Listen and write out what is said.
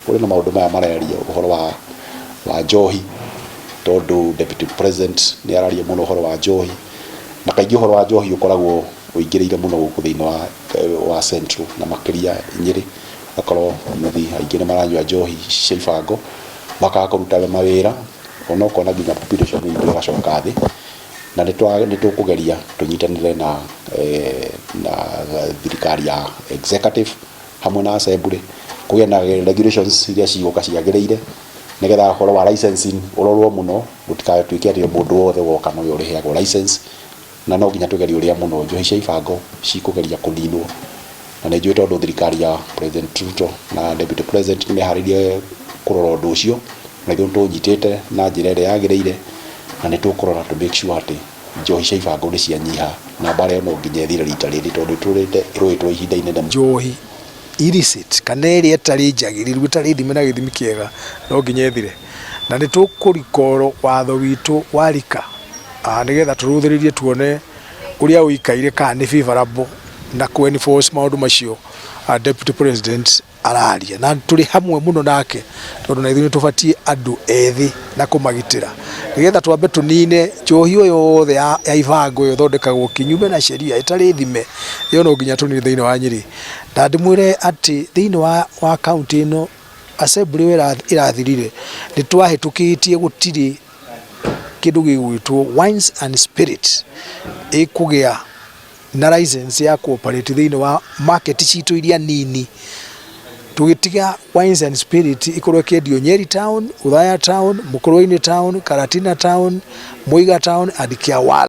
kuri na maundu maya mararia uhoro wa njohi tondu deputy president ni araria muno uhoro wa njohi na kaingi uhoro wa njohi ukoragwo uingirire muno guku thiini wa central na makiria Nyeri akorwo muthi aingi ni maranyua njohi cia ibango makaga kuruta mawira ona ukona nginya population ni igacoka thi na ni tukugeria tunyitanire na thirikari ya executive hamwe na assembly kugia na regulations iria ciguka ciagiriire nigetha horo wa licensing urorwo muno gutikaye twike ati mundu wothe woka no yori heagwo license na no nginya tugeria uria muno njohi cia ibango cikugeria kuninwo na ni njui tondu thirikari ya President Ruto na Deputy President ni haririe kurora undu ucio na ithuĩ tunyitĩte na njĩra ĩrĩa yagĩrĩire na nĩ tũkũrora to make sure atĩ njohi cia ibango nĩ cianyiha na mbara no nginya ĩthire rita rĩrĩ tondũ tũrĩte ĩrũĩtwo ihinda inene. Njohi illicit kana ĩrĩa ĩtarĩ njagĩrĩru ĩtarĩ ithime na gĩthimi kĩega no nginya ĩthire na nĩ tũkũrikoro watho witũ wa rika nĩgetha tũrũthĩrĩrie tuone ũrĩa ũikaire kana nĩ favorable na ku enforce maũndũ macio Deputy President araria na tuli hamwe muno nake tondu na ithuĩ tũbatie andu ethĩ na kũmagitĩra nigetha twambe tunine njohi yothe ya ibango yothondekagwo kinyume na sheria itarĩ thime yo no nginya tunine thĩinĩ wa Nyeri na ndimwĩre atĩ thĩinĩ wa county ĩno assembly irathirire nĩ twahĩtũkĩtie gũtirĩ kĩndũ gĩgwĩtwo wines and spirits ĩkũgĩa na license ya cooperate thĩinĩ wa market citũ iria nini tugitiga wines and spirit ikorwo kĩendio Nyeri town, Uthaya town, Mukurweini town, Karatina town, Muiga town and Kiawala.